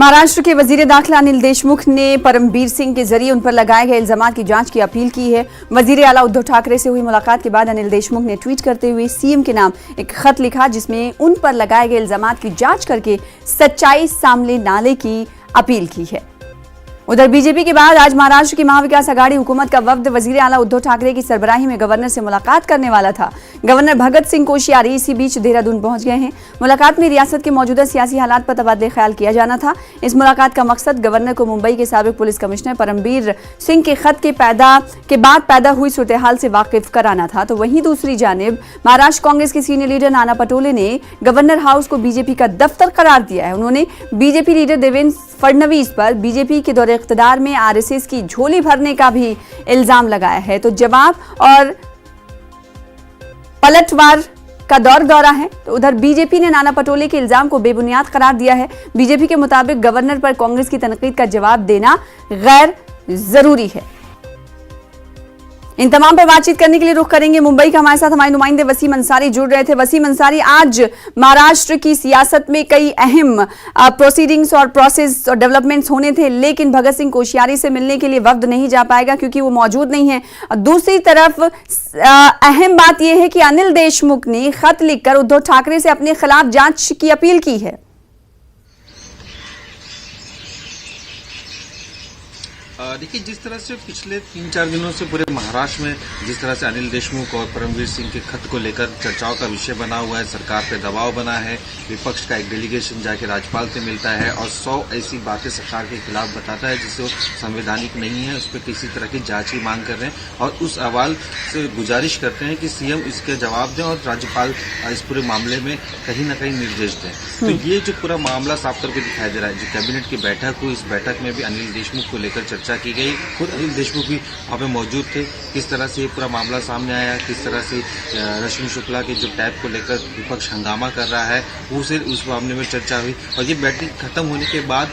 महाराष्ट्र के वजीर दाखिला अनिल देशमुख ने परमबीर सिंह के जरिए उन पर लगाए गए इल्जामात की जांच की अपील की है। वजीर आला उद्धव ठाकरे से हुई मुलाकात के बाद अनिल देशमुख ने ट्वीट करते हुए सीएम के नाम एक खत लिखा, जिसमें उन पर लगाए गए इल्जामात की जांच करके सच्चाई सामने लाने की अपील की है। उधर बीजेपी के बाद आज महाराष्ट्र की महाविकास आघाड़ी हुकूमत का वफ्द वजीर आला उद्धव ठाकरे की सरबराही में गवर्नर से मुलाकात करने वाला था। गवर्नर भगत सिंह कोश्यारी इसी बीच देहरादून पहुंच गए हैं। मुलाकात में रियासत के मौजूदा सियासी हालात पर तबादले ख्याल किया जाना था। इस मुलाकात का मकसद गवर्नर को मुंबई के साबिक पुलिस कमिश्नर परमबीर सिंह के खत के बाद पैदा हुई सूरत हाल से वाकिफ कराना था। तो वहीं दूसरी जानिब महाराष्ट्र कांग्रेस के सीनियर लीडर नाना पटोले ने गवर्नर हाउस को बीजेपी का दफ्तर करार दिया है। उन्होंने बीजेपी लीडर देवेंद्र फडणवीस पर बीजेपी के दौरे इख्तिदार में आरएसएस की झोली भरने का भी इल्जाम लगाया है। तो जवाब और पलटवार का दौरा है। तो उधर बीजेपी ने नाना पटोले के इल्जाम को बेबुनियाद करार दिया है। बीजेपी के मुताबिक गवर्नर पर कांग्रेस की तनकीद का जवाब देना गैर जरूरी है। इन तमाम पर बातचीत करने के लिए रुख करेंगे मुंबई का। हमारे साथ हमारे नुमाइंदे वसीम अंसारी जुड़ रहे थे। वसीम अंसारी, आज महाराष्ट्र की सियासत में कई अहम प्रोसीडिंग्स और प्रोसेस और डेवलपमेंट्स होने थे, लेकिन भगत सिंह कोश्यारी से मिलने के लिए वफ्द नहीं जा पाएगा क्योंकि वो मौजूद नहीं है। दूसरी तरफ अहम बात यह है कि अनिल देशमुख ने खत लिखकर उद्धव ठाकरे से अपने खिलाफ जांच की अपील की है। देखिए, जिस तरह से पिछले 3-4 दिनों से पूरे महाराष्ट्र में जिस तरह से अनिल देशमुख और परमबीर सिंह के खत को लेकर चर्चाओं का विषय बना हुआ है, सरकार पे दबाव बना है, विपक्ष का एक डेलीगेशन जाके राज्यपाल से मिलता है और 100 ऐसी बातें सरकार के खिलाफ बताता है जिससे वो संवैधानिक नहीं है, उस पर किसी तरह की जांच की मांग कर रहे हैं और उस अहवाल से गुजारिश करते हैं कि सीएम इसके जवाब दें और राज्यपाल इस पूरे मामले में कहीं न कहीं निर्देश दें। तो ये जो पूरा मामला साफ करके दिखाई दे रहा है, जो कैबिनेट की बैठक हुई, इस बैठक में भी अनिल देशमुख को लेकर चर्चा की गई। खुद अनिल देशमुख भी वहां पे मौजूद थे। किस तरह से ये पूरा मामला सामने आया, किस तरह से रश्मि शुक्ला के जो टैब को लेकर विपक्ष हंगामा कर रहा है, उस मामले में चर्चा हुई। और ये बैठक खत्म होने के बाद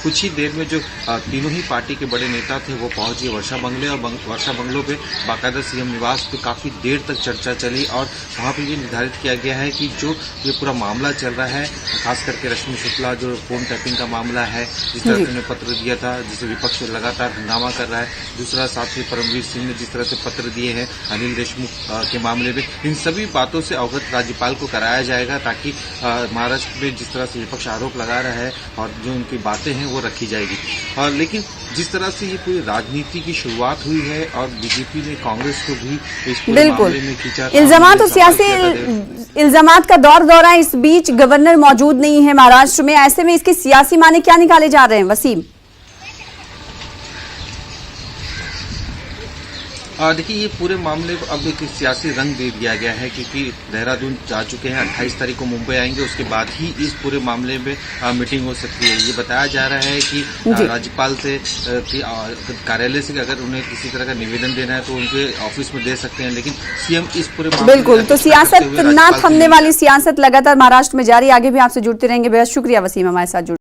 कुछ ही देर में जो तीनों ही पार्टी के बड़े नेता थे वो पहुंचे वर्षा बंगले और वर्षा बंगलों पे बाकायदा सीएम निवास पे काफी देर तक चर्चा चली और वहां पे ये निर्धारित किया गया है कि जो ये पूरा मामला चल रहा है, खास करके रश्मि शुक्ला जो फोन टैपिंग का मामला है, जिस तरह से उन्हें पत्र दिया था जिसे विपक्ष लगातार हंगामा कर रहा है, दूसरा साथ ही परमबीर सिंह ने जिस तरह से पत्र दिए हैं अनिल देशमुख के मामले में, इन सभी बातों से अवगत राज्यपाल को कराया जाएगा ताकि महाराष्ट्र में जिस तरह से विपक्ष आरोप लगा रहा है और जो उनकी बातें हैं वो रखी जाएगी। लेकिन जिस तरह से ये पूरी राजनीति की शुरुआत हुई है और बीजेपी ने कांग्रेस को भी इस पूरे मामले में खींचा, इल्जामात और सियासी इल्जामात का दौरा है। इस बीच गवर्नर मौजूद नहीं है महाराष्ट्र में, ऐसे में इसके सियासी माने क्या निकाले जा रहे हैं वसीम? देखिए, ये पूरे मामले को अब एक सियासी रंग दे दिया गया है क्योंकि देहरादून जा चुके हैं, 28 तारीख को मुंबई आएंगे, उसके बाद ही इस पूरे मामले में मीटिंग हो सकती है। ये बताया जा रहा है कि राज्यपाल से कार्यालय से अगर उन्हें किसी तरह का निवेदन देना है तो उनके ऑफिस में दे सकते हैं, लेकिन सीएम इस पूरे बिल्कुल तो सियासत ना थमने वाली सियासत लगातार महाराष्ट्र में जारी। आगे भी आपसे जुड़ते रहेंगे। बेहद शुक्रिया वसीम हमारे साथ जुड़